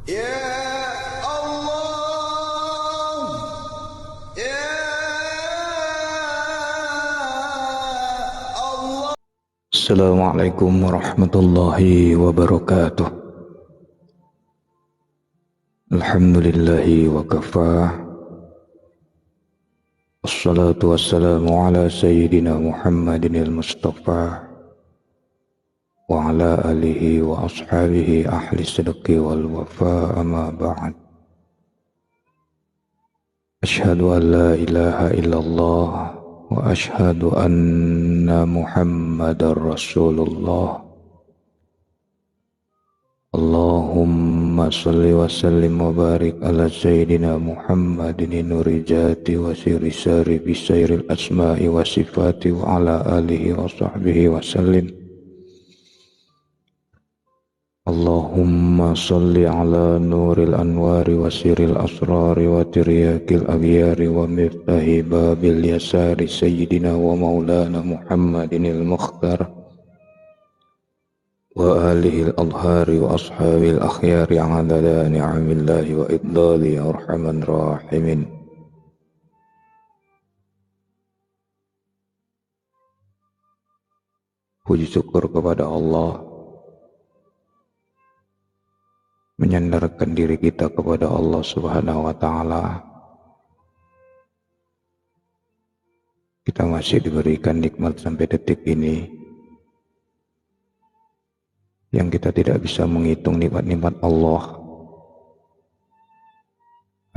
Ya Allah, Ya Allah. Assalamualaikum warahmatullahi wabarakatuh. Alhamdulillahi wa kafah. Wassalatu wassalamu ala sayyidina Muhammadin al-Mustafa wa ala alihi wa ashabihi ahli sidqi wal wafa, amma ba'd. Ashhadu an la ilaha illallah wa ashhadu anna Muhammadar Rasulullah. Allahumma salli wa sallim wa barik ala sayyidina Muhammadin nuri jati wa siri sari bisairil asma'i wa sifati wa ala alihi wa sahbihi wa sallim. Allahumma salli ala nuril anwari wa siril asrari wa tiryakil aghyari wa miftahi babil yasari sayyidina wa maulana Muhammadinil mukhtar wa alihi al-adhari wa ashabil akhyari adada ni'amillahi wa idlali ya arhaman rahimin. Puji syukur kepada Allah, menyandarkan diri kita kepada Allah Subhanahu wa ta'ala. Kita masih diberikan nikmat sampai detik ini, yang kita tidak bisa menghitung nikmat-nikmat Allah.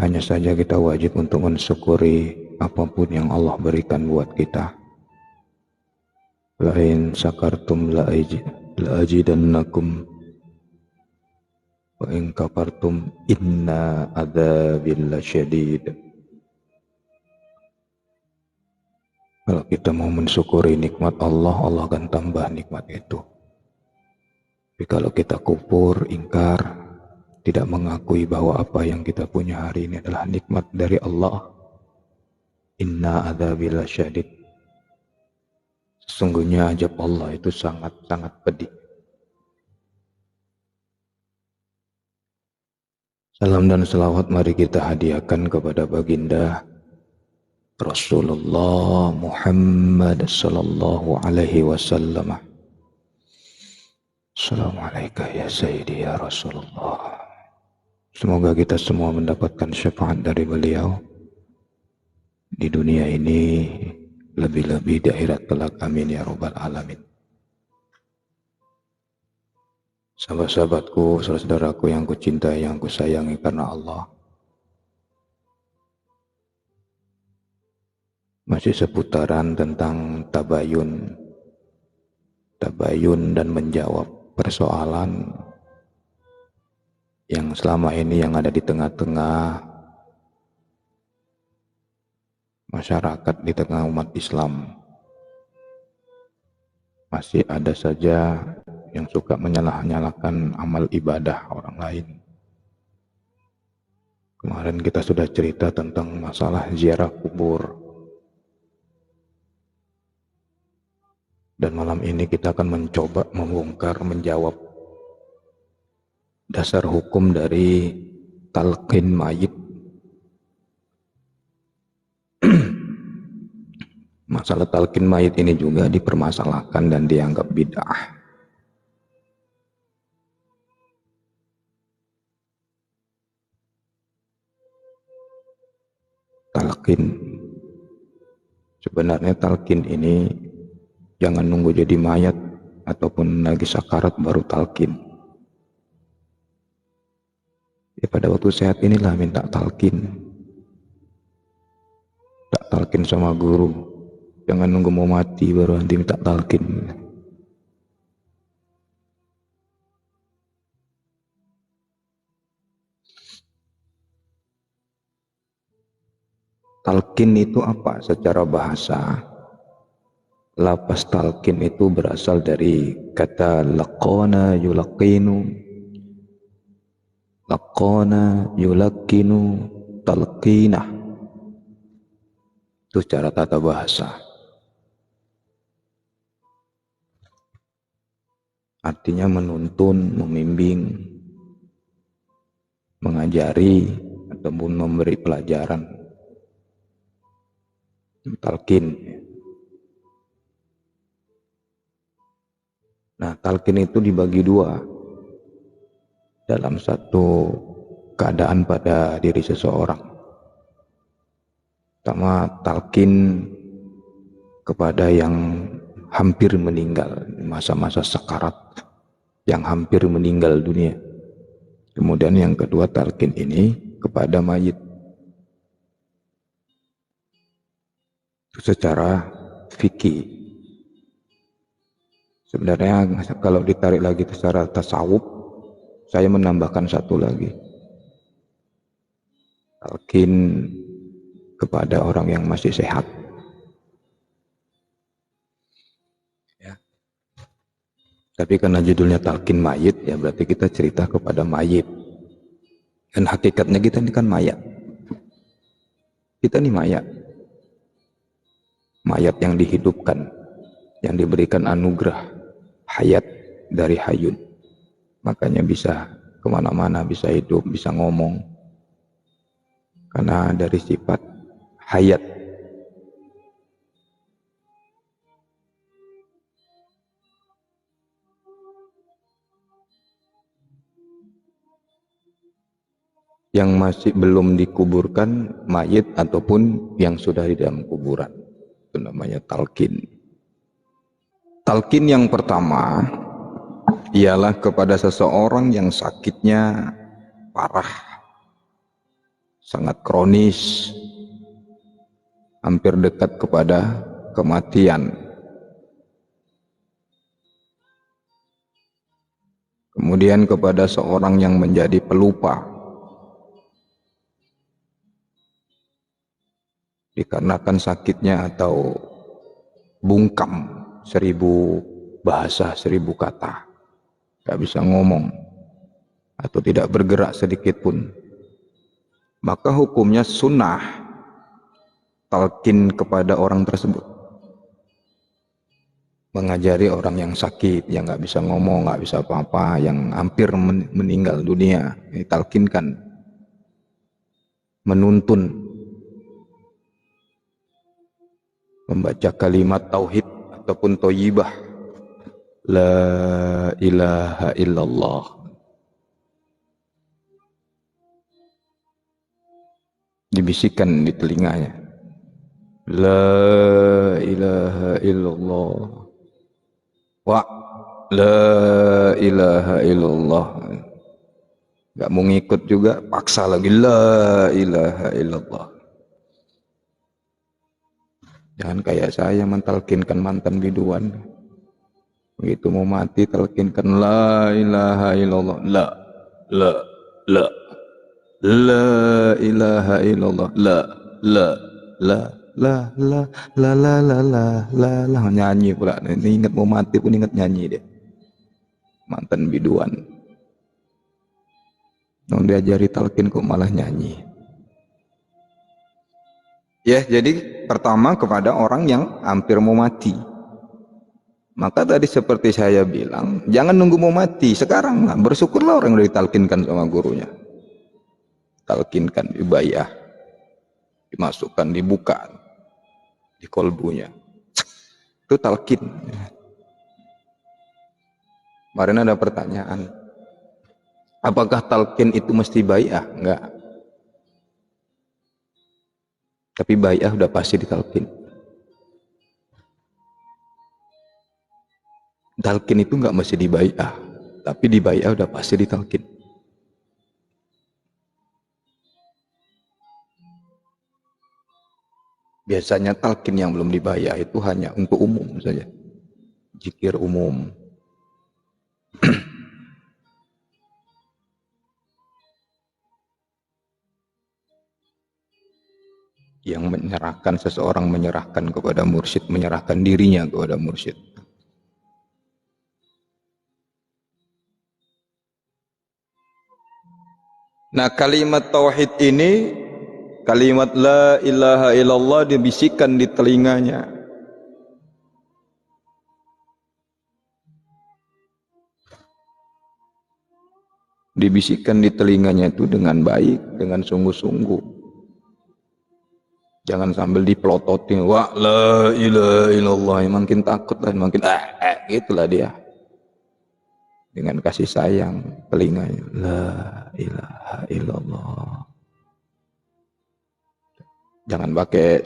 Hanya saja kita wajib untuk mensyukuri apapun yang Allah berikan buat kita. Lain sakartum la'ajidannakum wa in kafartum inna adzabil lasyadid. Kalau kita mau mensyukuri nikmat Allah, Allah akan tambah nikmat itu. Tapi kalau kita kufur, ingkar, tidak mengakui bahwa apa yang kita punya hari ini adalah nikmat dari Allah, inna adzabil lasyadid. Sesungguhnya azab Allah itu sangat-sangat pedih. Salam dan selawat mari kita hadiahkan kepada baginda Rasulullah Muhammad sallallahu alaihi wasallam. Assalamualaikum ya Sayyidi ya Rasulullah. Semoga kita semua mendapatkan syafaat dari beliau di dunia ini, lebih-lebih di akhirat kelak. Amin ya rabbal alamin. Sahabat-sahabatku, saudara-saudaraku yang kucintai, yang kusayangi karena Allah, masih seputaran tentang tabayun dan menjawab persoalan yang selama ini yang ada di tengah-tengah masyarakat, di tengah umat Islam. Masih ada saja yang suka menyalah-nyalahkan amal ibadah orang lain. Kemarin kita sudah cerita tentang masalah ziarah kubur. Dan malam ini kita akan mencoba membongkar, menjawab dasar hukum dari talqin mayit. Masalah talqin mayit ini juga dipermasalahkan dan dianggap bid'ah. Talqin, sebenarnya talqin ini jangan nunggu jadi mayat ataupun lagi sakarat baru talqin. Ya, pada waktu sehat inilah minta talqin. Tak talqin sama guru. Jangan nunggu mau mati baru nanti minta talqin. Talqin itu apa secara bahasa? Lafaz talqin itu berasal dari kata laqana yulaqinu. Laqana yulaqinu talqinah. Itu secara tata bahasa. Artinya menuntun, membimbing. mengajari ataupun memberi pelajaran, talqin. Nah, talqin itu dibagi dua dalam satu keadaan pada diri seseorang. Pertama, talqin kepada yang hampir meninggal, masa-masa sekarat, yang hampir meninggal dunia. Kemudian yang kedua, talqin ini kepada mayit. Itu secara fikih. Sebenarnya kalau ditarik lagi secara tasawuf, saya menambahkan satu lagi. Talqin kepada orang yang masih sehat. Ya. Tapi karena judulnya talqin mayit, ya berarti kita cerita kepada mayit. Dan hakikatnya kita ini kan mayat. Kita ini mayat. Mayat yang dihidupkan, yang diberikan anugerah hayat dari hayun. Makanya bisa kemana-mana, bisa hidup, bisa ngomong. Karena dari sifat hayat. Yang masih belum dikuburkan mayit ataupun yang sudah di dalam kuburan. Itu namanya talqin. Talqin yang pertama ialah kepada seseorang yang sakitnya parah, sangat kronis, hampir dekat kepada kematian. Kemudian kepada seorang yang menjadi pelupa, dikarenakan sakitnya atau bungkam 1000 bahasa, 1000 kata, gak bisa ngomong atau tidak bergerak sedikit pun, maka hukumnya sunnah talqin kepada orang tersebut, mengajari orang yang sakit, yang gak bisa ngomong, gak bisa apa-apa, yang hampir meninggal dunia, ditalqinkan, menuntun, membaca kalimat tauhid ataupun thayyibah, la ilaha illallah. Dibisikkan di telinganya, la ilaha illallah, wa la ilaha illallah. Gak mau ngikut juga, paksa lagi, la ilaha illallah. Jangan kayak saya mentalkinkan mantan biduan. Begitu mau mati talkinkan la ilaha illallah, la la la ilaha illallah, la la la la la la la la la la, nyanyi pula. Ini ingat mau mati pun ingat nyanyi dia. Mantan biduan. Mau diajari talkin kok malah nyanyi. Ya, jadi pertama kepada orang yang hampir mau mati. Maka tadi seperti saya bilang, jangan nunggu mau mati, sekarang lah, bersyukurlah orang yang ditalkinkan sama gurunya. Talkinkan, dibayah, dimasukkan, dibuka di kolbunya. Itu talkin. Kemarin ada pertanyaan, apakah talkin itu mesti bayah? Enggak. Tapi bayah udah pasti ditalkin. Talkin itu enggak mesti dibayah, tapi dibayah udah pasti ditalkin. Biasanya talkin yang belum dibayah itu hanya untuk umum saja. Zikir umum. Yang menyerahkan, seseorang menyerahkan kepada mursyid, menyerahkan dirinya kepada mursyid. Nah, kalimat tauhid ini, kalimat la ilaha illallah dibisikkan di telinganya. Dibisikkan di telinganya itu dengan baik, dengan sungguh-sungguh. Jangan sambil dipelototin, wa la ilaha illallah, makin takut lah, makin gitulah dia. Dengan kasih sayang telinganya, la ilaha illallah. Jangan pakai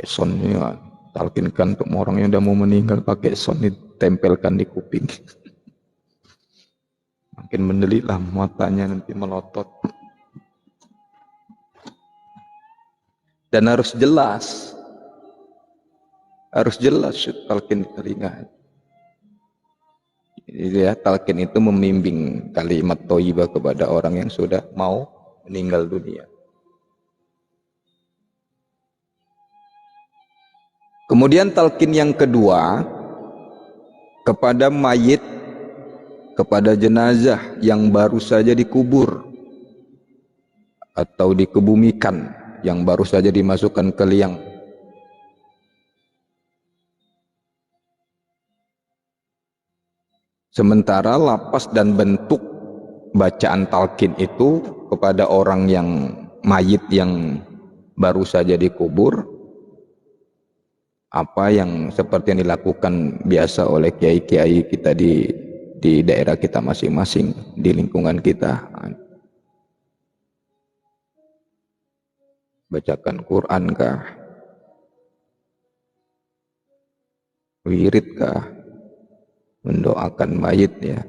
sonnya, talkinkan untuk orang yang udah mau meninggal, pakai son ditempelkan di kuping. Makin mendelitlah matanya, nanti melotot. Dan harus jelas talqin di telinga. Jadi ya, talqin itu membimbing kalimat thayyibah kepada orang yang sudah mau meninggal dunia. Kemudian talqin yang kedua kepada mayit, kepada jenazah yang baru saja dikubur atau dikebumikan, yang baru saja dimasukkan ke liang. Sementara lapas dan bentuk bacaan talqin itu kepada orang yang mayit yang baru saja dikubur, apa yang seperti yang dilakukan biasa oleh kiai-kiai kita di daerah kita masing-masing, di lingkungan kita. Bacakan Quran kah? Wirid kah? Mendoakan mayit ya.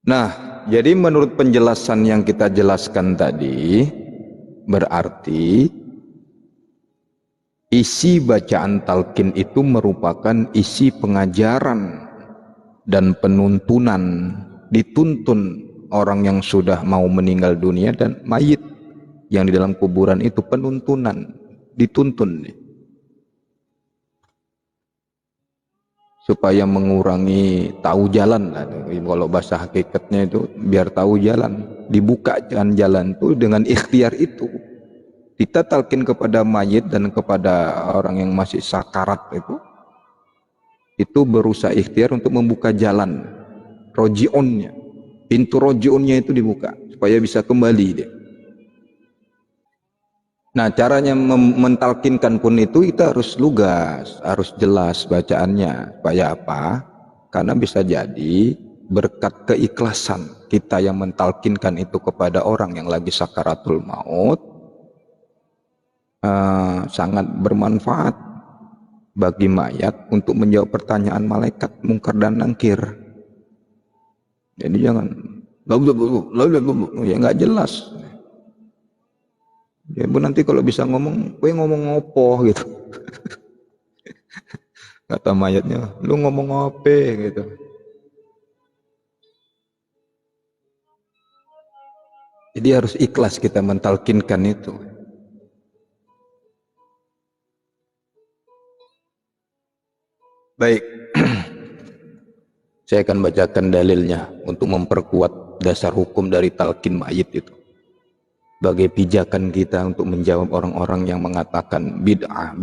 Nah, jadi menurut penjelasan yang kita jelaskan tadi, berarti isi bacaan talqin itu merupakan isi pengajaran dan penuntunan, dituntun orang yang sudah mau meninggal dunia dan mayit yang di dalam kuburan itu, penuntunan, dituntun supaya mengurangi tahu jalan lah. Kalau bahasa hakikatnya itu biar tahu jalan, dibuka jalan itu dengan ikhtiar itu. Kita talqin kepada mayit dan kepada orang yang masih sakarat itu berusaha ikhtiar untuk membuka jalan roji'unnya, pintu roji'unnya itu dibuka supaya bisa kembali dia. Nah, caranya mentalkinkan pun itu kita harus lugas, harus jelas bacaannya. Supaya apa? Karena bisa jadi berkat keikhlasan kita yang mentalkinkan itu kepada orang yang lagi sakaratul maut, sangat bermanfaat bagi mayat untuk menjawab pertanyaan malaikat mungkar dan nakir. Jadi jangan ya nggak jelas. Ya bu, nanti kalau bisa ngomong, gue ngomong ngopo gitu. Kata mayatnya, lu ngomong apa gitu. Jadi harus ikhlas kita mentalkinkan itu. Baik, saya akan bacakan dalilnya untuk memperkuat dasar hukum dari talqin mayit itu. Sebagai pijakan kita untuk menjawab orang-orang yang mengatakan bid'ah.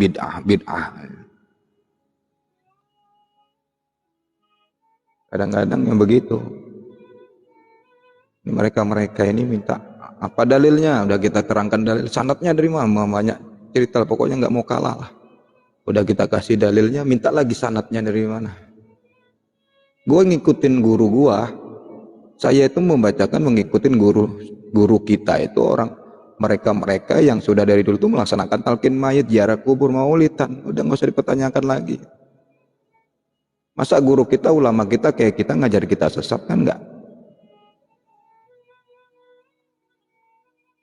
Kadang-kadang yang begitu. Mereka ini minta apa dalilnya? Udah kita terangkan dalil, sanadnya dari mana? Banyak cerita, pokoknya nggak mau kalah lah. Udah kita kasih dalilnya, minta lagi sanadnya dari mana? Gue ngikutin guru gua. Saya itu mengikutin guru kita itu mereka yang sudah dari dulu itu melaksanakan talqin mayit, ziarah kubur, maulidan. Udah nggak usah dipertanyakan lagi. Masa guru kita, ulama kita kayak kita ngajar kita sesat? Kan enggak.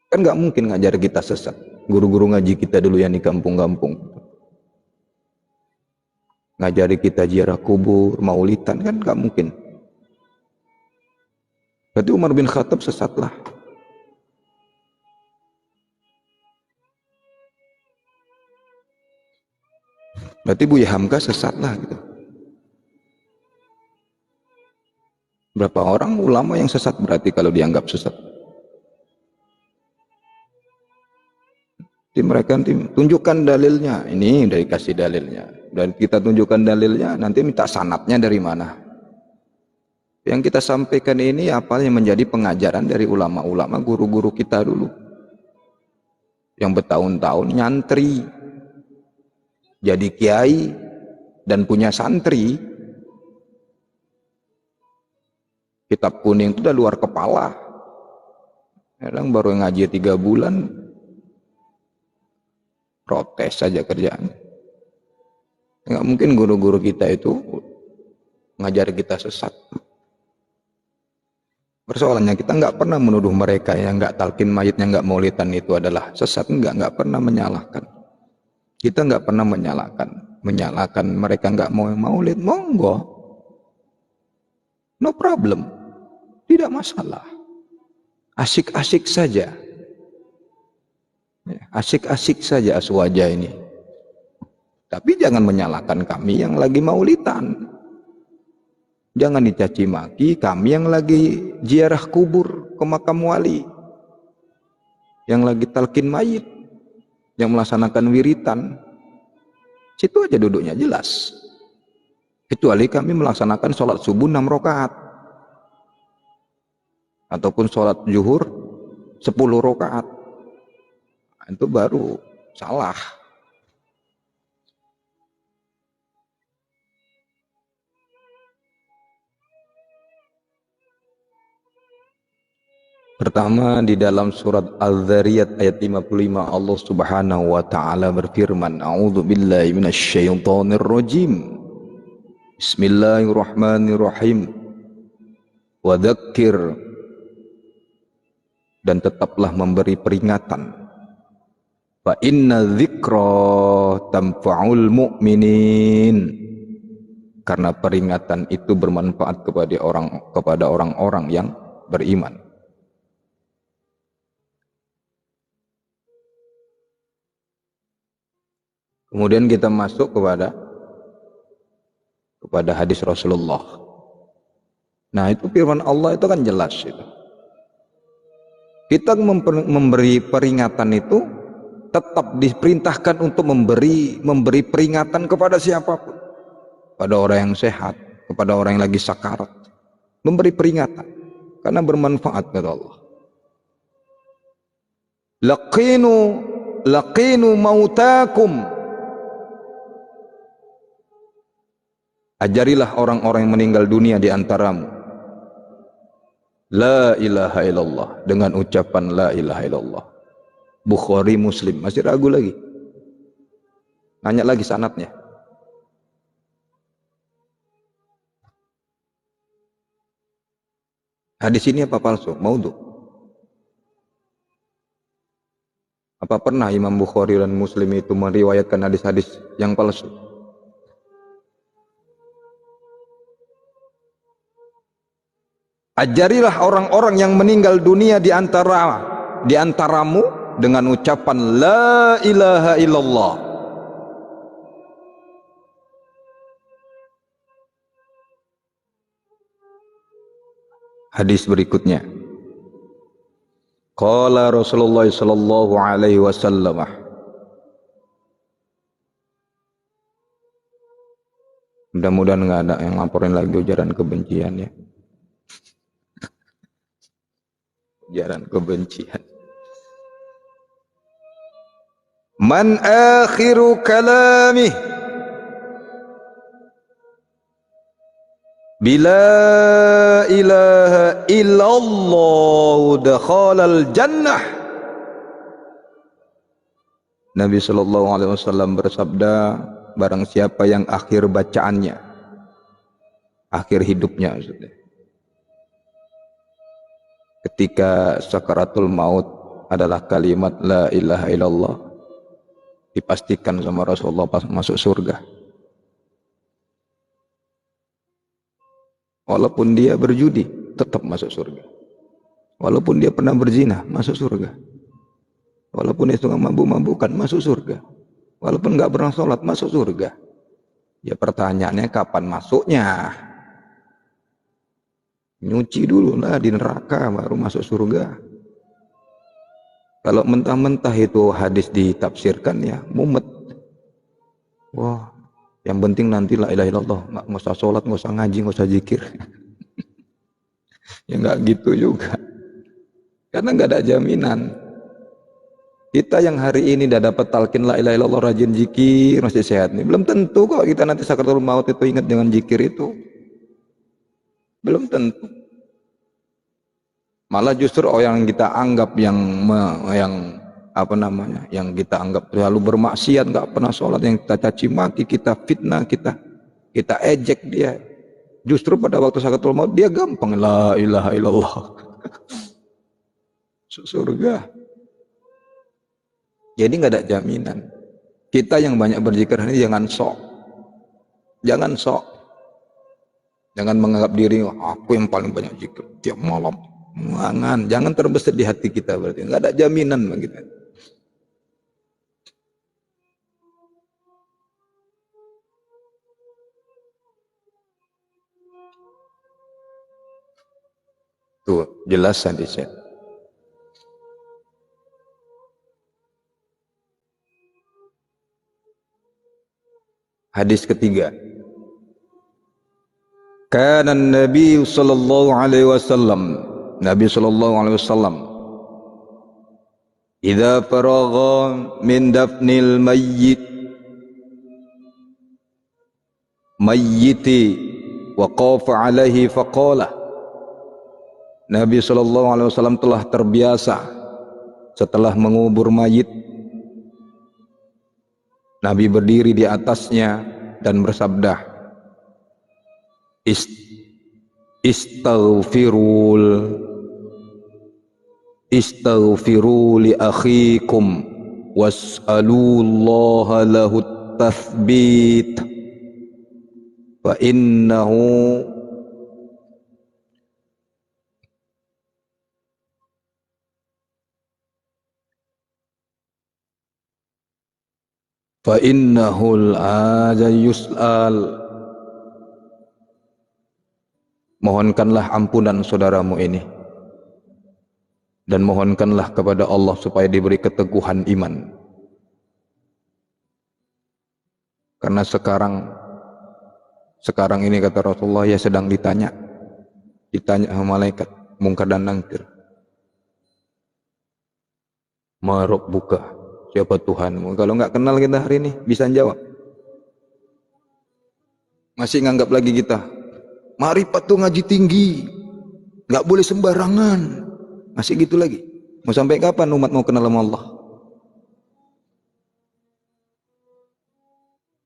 Kan nggak mungkin ngajar kita sesat. Guru-guru ngaji kita dulu yang di kampung-kampung ngajari kita ziarah kubur, maulidan, kan nggak mungkin. Berarti Umar bin Khattab sesatlah. Berarti Buya Hamka sesatlah gitu. Berapa orang ulama yang sesat berarti kalau dianggap sesat? Jadi mereka tunjukkan dalilnya. Ini udah dikasih dalilnya. dan kita tunjukkan dalilnya, nanti minta sanadnya dari mana. Yang kita sampaikan ini apa yang menjadi pengajaran dari ulama-ulama, guru-guru kita dulu yang bertahun-tahun nyantri jadi kiai dan punya santri. Kitab kuning itu udah luar kepala. Kadang baru ngaji 3 bulan protes saja kerjaan. Nggak mungkin guru-guru kita itu ngajar kita sesat. Persoalannya kita nggak pernah menuduh mereka yang nggak talqin mayitnya, nggak maulidan itu adalah sesat. Nggak pernah menyalahkan. Kita nggak pernah menyalahkan mereka nggak mau maulid. Monggo, no problem, tidak masalah. Asik-asik saja. Asik-asik saja aswaja ini. Tapi jangan menyalahkan kami yang lagi maulidan. Jangan dicaci maki kami yang lagi ziarah kubur ke makam wali, yang lagi talqin mayit, yang melaksanakan wiritan. Situ aja duduknya jelas. Kecuali kami melaksanakan sholat subuh 6 rakaat ataupun sholat zuhur 10 rakaat, itu baru salah. Pertama, di dalam surat Al-Dzariyat ayat 55 Allah Subhanahu wa taala berfirman, A'udzu billahi minasyaitonir rajim. Bismillahirrahmanirrahim. Wa dzakir, dan tetaplah memberi peringatan. Fa inna dzikra tanfa'ul mu'minin, karena peringatan itu bermanfaat kepada orang-orang yang beriman. Kemudian kita masuk kepada hadis Rasulullah. Nah, itu firman Allah itu kan jelas itu. Kita memberi peringatan itu tetap diperintahkan untuk memberi peringatan kepada siapapun. Pada orang yang sehat, kepada orang yang lagi sakarat. Memberi peringatan karena bermanfaat kata Allah. Laqinu mautakum. Ajarilah orang-orang yang meninggal dunia di antaramu la ilaha illallah, dengan ucapan la ilaha illallah. Bukhari, Muslim. Masih ragu lagi? Nanya lagi sanadnya. Hadis ini apa palsu? Maudhu. Apa pernah Imam Bukhari dan Muslim itu meriwayatkan hadis-hadis yang palsu? Ajarilah orang-orang yang meninggal dunia di antaramu dengan ucapan la ilaha illallah. Hadis berikutnya, qala Rasulullah sallallahu alaihi wasallam, mudah-mudahan nggak ada yang laporin lagi ujaran kebencian ya. Ujaran kebencian. Man akhiru kalami bila ilaha illallah dakhalal jannah. Nabi sallallahu alaihi wasallam bersabda, barang siapa yang akhir bacaannya, akhir hidupnya maksudnya, ketika sakaratul maut adalah kalimat la ilaha illallah, dipastikan sama Rasulullah masuk surga. Walaupun dia berjudi, tetap masuk surga. Walaupun dia pernah berzina, masuk surga. Walaupun dia suka mabuk-mabukan, masuk surga. Walaupun nggak pernah sholat, masuk surga. Ya pertanyaannya kapan masuknya? Nyuci dulu lah di neraka baru masuk surga. Kalau mentah-mentah itu hadis ditafsirkan ya mumet. Wah, Yang penting nanti la ilaha illallah, nggak usah sholat, nggak usah ngaji, nggak usah zikir. Ya nggak gitu juga. Karena nggak ada jaminan. Kita yang hari ini udah dapat talqin la ilaha illallah, rajin zikir, masih sehat nih. Belum tentu kok kita nanti sakaratul maut itu ingat dengan zikir itu. Belum tentu. Malah justru orang yang kita anggap yang apa namanya, yang kita anggap terlalu bermaksiat, nggak pernah sholat, yang kita caci maki, kita fitnah, kita ejek dia. Justru pada waktu sakaratul maut dia gampang la ilaha illallah. Surga. Jadi nggak ada jaminan. Kita yang banyak berzikir ini jangan sok. Jangan sok. Jangan menganggap diri aku yang paling banyak zikir tiap malam. Jangan terbesit di hati kita, berarti nggak ada jaminan begitu. Tuh, jelas hadisnya. Hadis ketiga. Kana Nabi sallallahu alaihi wasallam, Nabi sallallahu alaihi wasallam idza faragha min dafnil mayyiti wa qafa alaihi faqala. Nabi sallallahu alaihi wasallam telah terbiasa setelah mengubur mayit, Nabi berdiri di atasnya dan bersabda, Istaghfiru li akhikum was'alullaha lahu tathbit fa innahu al-yus'al. Mohonkanlah ampunan saudaramu ini dan mohonkanlah kepada Allah supaya diberi keteguhan iman. Karena sekarang ini kata Rasulullah, ya sedang ditanya sama malaikat mungkar dan nangkir. Ma rabbuka, siapa Tuhanmu? Kalau nggak kenal kita hari ini bisa jawab. Masih nganggap lagi kita ma'rifat tuh ngaji tinggi, nggak boleh sembarangan. Masih gitu lagi. Mau sampai kapan umat mau kenal sama Allah?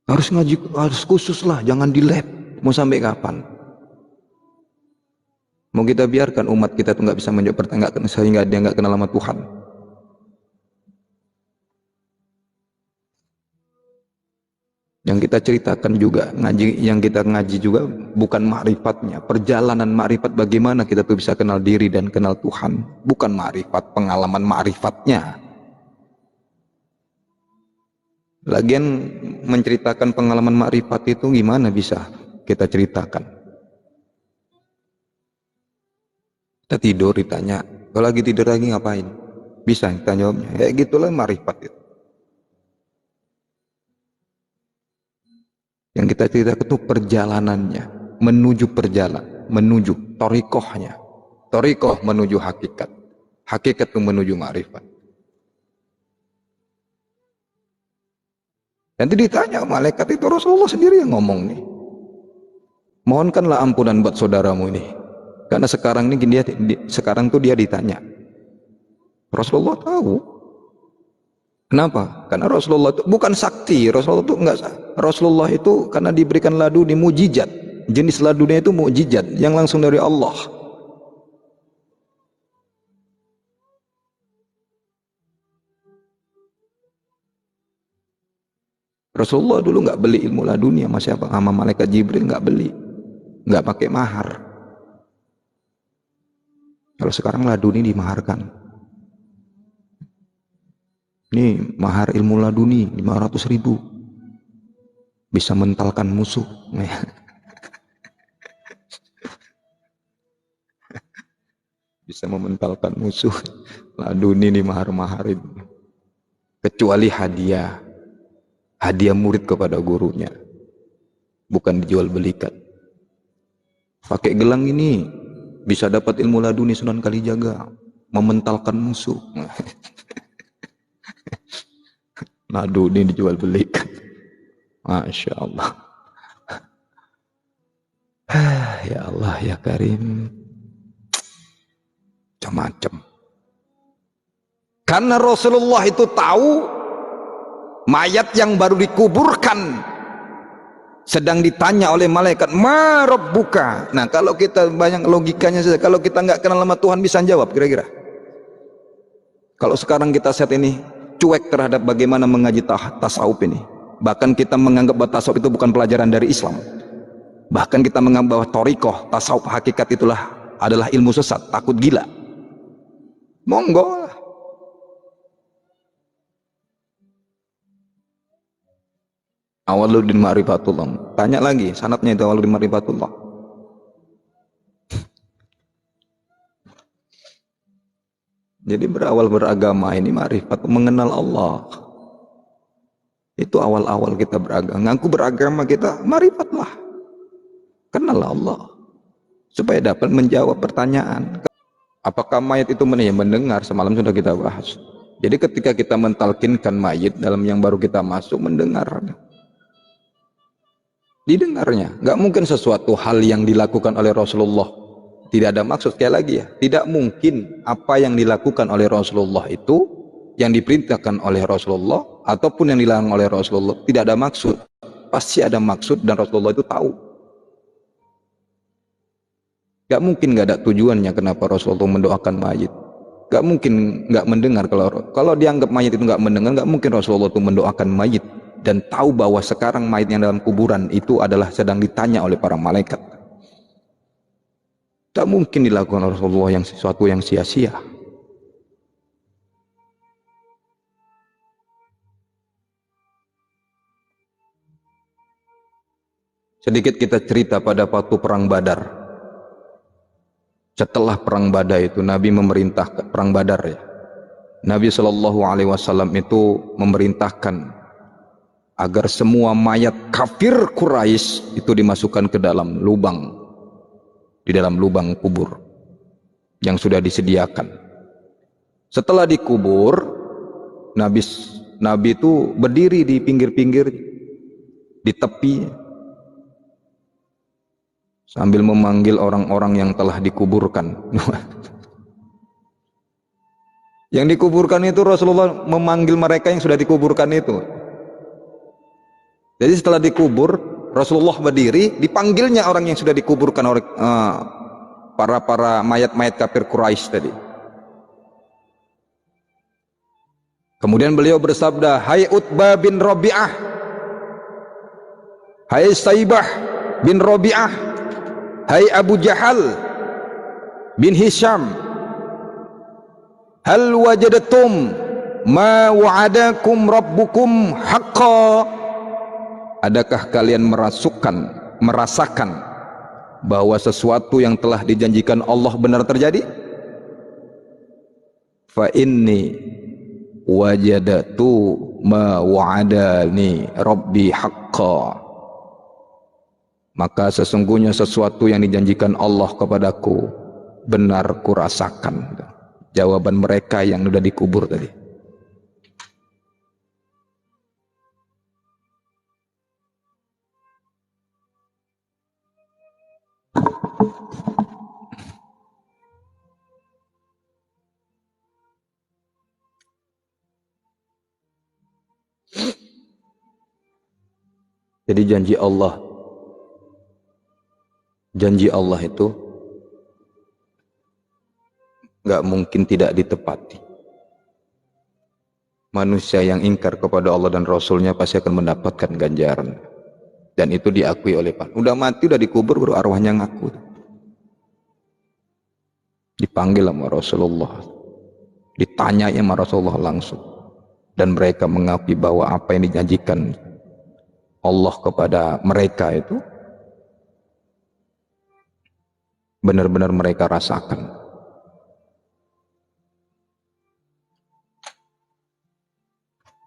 Harus ngaji, harus khusus lah, jangan di lab. Mau sampai kapan? Mau kita biarkan umat kita tuh nggak bisa menjawab pertanyaan sehingga dia nggak kenal sama Tuhan? Yang kita ceritakan juga, yang kita ngaji juga bukan ma'rifatnya, perjalanan ma'rifat bagaimana kita tuh bisa kenal diri dan kenal Tuhan, bukan ma'rifat, pengalaman ma'rifatnya. Lagian menceritakan pengalaman ma'rifat itu gimana bisa kita ceritakan? Kita tidur ditanya, kalau lagi tidur lagi ngapain? Bisa kita jawabnya, ya gitulah ma'rifat itu. Yang kita ceritakan itu perjalanannya, menuju torikohnya. Torikoh menuju hakikat, hakikat itu menuju ma'rifat. Nanti ditanya malaikat itu, Rasulullah sendiri yang ngomong nih. Mohonkanlah ampunan buat saudaramu ini. Karena sekarang ini sekarang tuh dia ditanya. Rasulullah tahu. Kenapa? Karena Rasulullah itu bukan sakti. Rasulullah itu karena diberikan laduni mujizat. Jenis ladunya itu mujizat yang langsung dari Allah. Rasulullah dulu nggak beli ilmu laduni sama siapa? Sama malaikat Jibril nggak beli, nggak pakai mahar. Kalau sekarang laduni dimaharkan. Ini mahar ilmu laduni 500.000, bisa mentalkan musuh. Bisa mementalkan musuh. Laduni ini mahar-maharin. Kecuali hadiah murid kepada gurunya. bukan dijual belikan. Pakai gelang ini bisa dapat ilmu laduni Sunan Kalijaga, mementalkan musuh. Nadu ini dijual belikan. Masya Allah. Ya Allah ya Karim. Macam-macam. Karena Rasulullah itu tahu mayat yang baru dikuburkan sedang ditanya oleh malaikat, ma rabbuka. Nah, kalau kita banyak logikanya saja, kalau kita nggak kenal sama Tuhan bisa jawab kira-kira. Kalau sekarang kita set ini cuek terhadap bagaimana mengaji tasawuf ini, bahkan kita menganggap bahwa tasawuf itu bukan pelajaran dari Islam, bahkan kita menganggap bahwa thariqah tasawuf hakikat itulah adalah ilmu sesat, takut gila, monggo. Awaluddin Ma'rifatullah, tanya lagi sanadnya itu Awaluddin Ma'rifatullah. Jadi berawal beragama ini ma'rifat, mengenal Allah. Itu awal-awal kita beragama. Ngaku beragama kita, ma'rifatlah, kenal Allah supaya dapat menjawab pertanyaan. Apakah mayat itu mendengar? Semalam sudah kita bahas. Jadi ketika kita mentalkinkan mayit dalam yang baru kita masuk, mendengar, didengarnya. Nggak mungkin sesuatu hal yang dilakukan oleh Rasulullah tidak ada maksud. Sekali lagi ya, tidak mungkin apa yang dilakukan oleh Rasulullah itu, yang diperintahkan oleh Rasulullah ataupun yang dilarang oleh Rasulullah tidak ada maksud. Pasti ada maksud dan Rasulullah itu tahu. Gak mungkin gak ada tujuannya kenapa Rasulullah mendoakan mayit. Gak mungkin gak mendengar. Kalau dianggap mayit itu gak mendengar, gak mungkin Rasulullah itu mendoakan mayit dan tahu bahwa sekarang mayit yang dalam kuburan itu adalah sedang ditanya oleh para malaikat. Tak mungkin dilakukan oleh Rasulullah yang sesuatu yang sia-sia. Sedikit kita cerita pada waktu perang Badar. Setelah perang Badar itu Nabi memerintahkan perang Badar ya. Nabi SAW itu memerintahkan agar semua mayat kafir Quraisy itu dimasukkan ke dalam lubang, di dalam lubang kubur yang sudah disediakan. Setelah dikubur, Nabi itu berdiri di pinggir-pinggir, di tepi, sambil memanggil orang-orang yang telah dikuburkan. Yang dikuburkan itu Rasulullah memanggil mereka yang sudah dikuburkan itu. Jadi setelah dikubur, Rasulullah berdiri, dipanggilnya orang yang sudah dikuburkan oleh para mayat-mayat kafir Quraisy tadi. Kemudian beliau bersabda, hai Utbah bin Rabi'ah, hai Saibah bin Rabi'ah, hai Abu Jahal bin Hisham, hal wajadatum ma wa'adakum rabbukum haqqa. Adakah kalian merasakan bahwa sesuatu yang telah dijanjikan Allah benar terjadi? Fa inni wajadatu ma wa'adani rabbi haqqa. Maka sesungguhnya sesuatu yang dijanjikan Allah kepadaku benar kurasakan. Jawaban mereka yang sudah dikubur tadi. Jadi janji Allah itu nggak mungkin tidak ditepati. Manusia yang ingkar kepada Allah dan Rasulnya pasti akan mendapatkan ganjaran, dan itu diakui oleh Pak. Udah mati, udah dikubur, baru arwahnya ngaku. Dipanggil sama Rasulullah, ditanya sama Rasulullah langsung, dan mereka mengakui bahwa apa yang dijanjikan Allah kepada mereka itu benar-benar mereka rasakan.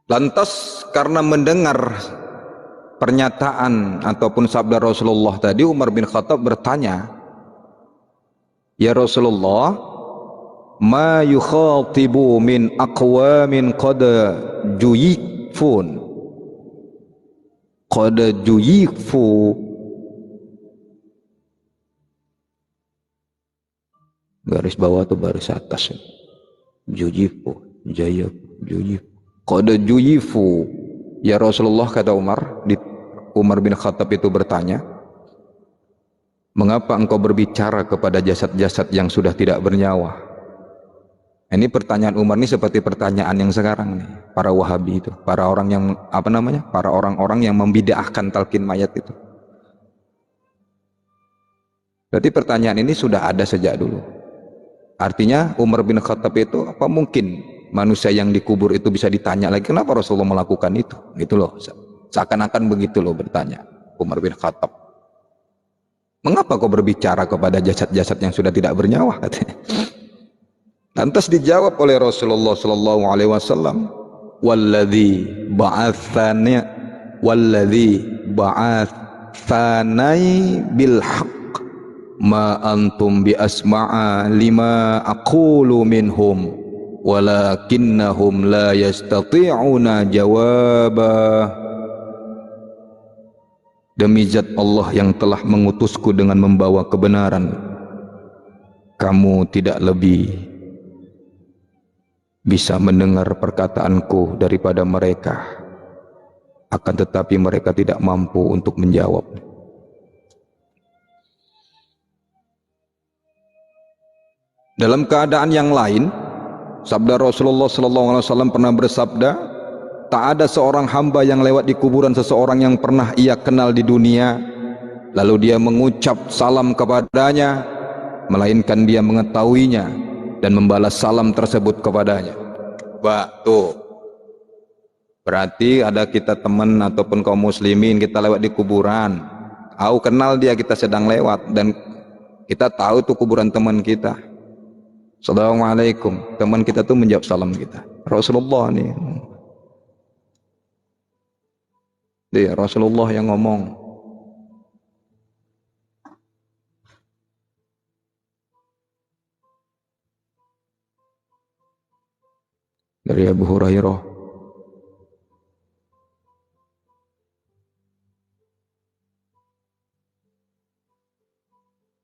Lantas karena mendengar pernyataan ataupun sabda Rasulullah tadi, Umar bin Khattab bertanya, "Ya Rasulullah, ma yukhatibu min aqwamin qad juyifun." Qad juyifu, garis bawah atau baris atas? Juyifu, jayab, juyif. Qad juyifu. Ya Rasulullah, kata Umar, Umar bin Khattab itu bertanya, "Mengapa engkau berbicara kepada jasad-jasad yang sudah tidak bernyawa?" Ini pertanyaan Umar ini seperti pertanyaan yang sekarang nih, para Wahabi itu, para orang yang para orang-orang yang membid'ahkan talqin mayat itu. Berarti pertanyaan ini sudah ada sejak dulu. Artinya Umar bin Khattab itu, apa mungkin manusia yang dikubur itu bisa ditanya lagi, kenapa Rasulullah melakukan itu? Gitu loh, seakan-akan begitu loh bertanya Umar bin Khattab. "Mengapa kau berbicara kepada jasad-jasad yang sudah tidak bernyawa?" katanya. Lantas dijawab oleh Rasulullah sallallahu alaihi wasallam, "Walladzi ba'atsani bil haqq ma antum bi asma'a lima aqulu minhum walakinnahum la yastati'una jawaba." Demi zat Allah yang telah mengutusku dengan membawa kebenaran, kamu tidak lebih bisa mendengar perkataanku daripada mereka, akan tetapi mereka tidak mampu untuk menjawab. Dalam keadaan yang lain, sabda Rasulullah SAW pernah bersabda, "Tak ada seorang hamba yang lewat di kuburan seseorang yang pernah ia kenal di dunia, lalu dia mengucap salam kepadanya, melainkan dia mengetahuinya dan membalas salam tersebut kepadanya." Tuh, berarti ada kita teman ataupun kaum muslimin, kita lewat di kuburan, aku kenal dia, kita sedang lewat dan kita tahu tuh kuburan teman kita. Assalamualaikum, teman kita tuh menjawab salam kita. Rasulullah nih, dia Rasulullah yang ngomong. Dari Abu Hurairah,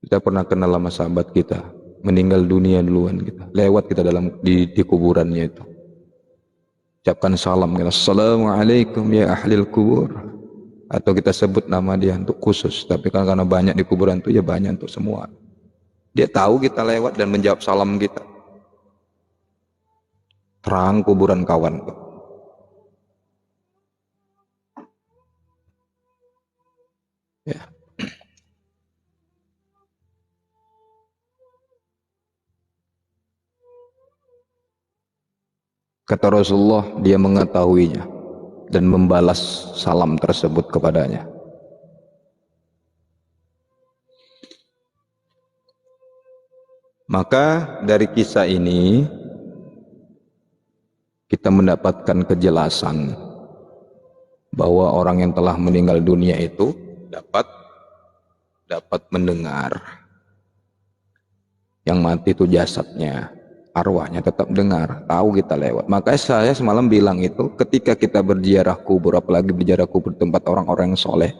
kita pernah kenal sama sahabat kita, meninggal dunia duluan kita, lewat kita di kuburannya itu, ucapkan salam kita, "Assalamualaikum ya ahlil kubur," atau kita sebut nama dia untuk khusus, tapi karena banyak di kuburan itu ya banyak untuk semua. Dia tahu kita lewat dan menjawab salam kita. Terang kuburan kawan. Ya. Kata Rasulullah, dia mengetahuinya dan membalas salam tersebut kepadanya. Maka dari kisah ini kita mendapatkan kejelasan bahwa orang yang telah meninggal dunia itu dapat mendengar. Yang mati itu jasadnya, arwahnya tetap dengar, tahu kita lewat. Makanya saya semalam bilang itu, ketika kita berziarah kubur, apalagi berziarah kubur tempat orang-orang yang soleh,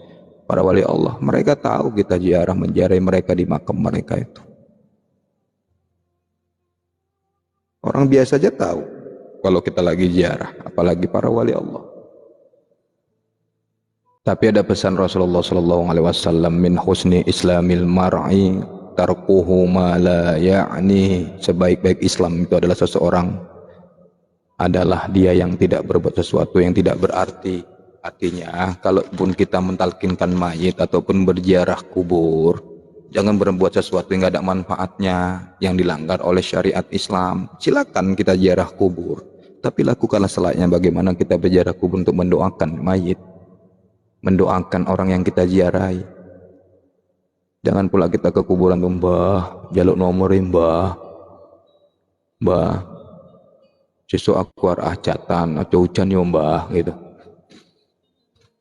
para wali Allah, mereka tahu kita menziarahi mereka di makam mereka itu. Orang biasa aja tahu kalau kita lagi ziarah, apalagi para wali Allah. Tapi ada pesan Rasulullah SAW, "Min husni islamil mar'i tarkuhu ma la ya'ni." Sebaik-baik Islam itu adalah seseorang adalah dia yang tidak berbuat sesuatu yang tidak berarti. Artinya, kalaupun kita mentalkinkan mayit ataupun berziarah kubur, jangan berbuat sesuatu yang tidak ada manfaatnya, yang dilanggar oleh syariat Islam. Silakan kita ziarah kubur, tapi lakukanlah selayaknya bagaimana kita berziarah kubur untuk mendoakan mayit, mendoakan orang yang kita ziarahi. Jangan pula kita ke kuburan tuh, "Mbah, jaluk nomorin mbah, sesuk aku arah hajatan, aja hujan yo mbah," gitu.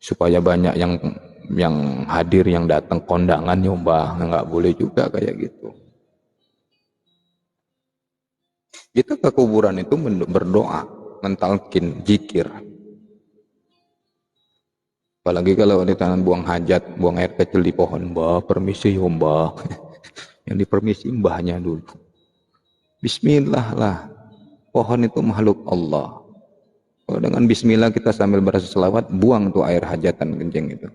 supaya banyak yang hadir, yang datang kondangan nyumbah. Nggak boleh juga kayak gitu. Kita ke kuburan itu berdoa, mentalkin, zikir. Apalagi kalau di tangan buang hajat, buang air kecil di pohon, mbah permisi ya mbah. Yang dipermisi mbahnya dulu. Bismillah lah. Pohon itu makhluk Allah. Kalau dengan bismillah kita sambil berasa selawat, buang tuh air hajatan kencing itu.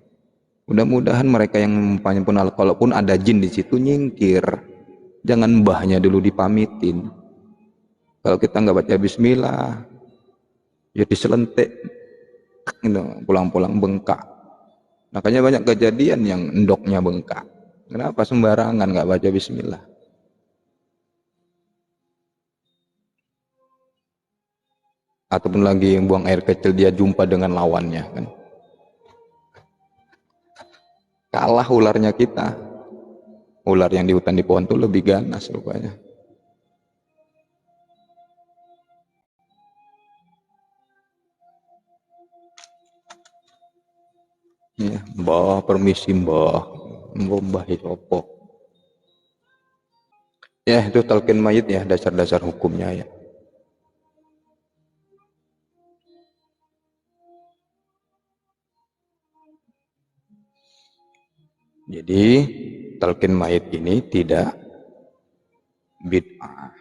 Mudah-mudahan mereka yang mempunyai pun, kalaupun ada jin di situ, nyingkir. Jangan mbahnya dulu dipamitin. Kalau kita nggak baca bismillah, ya diselentik, pulang-pulang bengkak. Makanya banyak kejadian yang endoknya bengkak. Kenapa? Sembarangan nggak baca bismillah. Ataupun lagi yang buang air kecil, dia jumpa dengan lawannya kan. Kalah ularnya kita. Ular yang di hutan di pohon itu lebih ganas rupanya. Ya, mbah permisi mbah. Mbah sopo. Ya itu talqin mayit ya, dasar-dasar hukumnya ya. Jadi talqin mayit ini tidak bid'ah.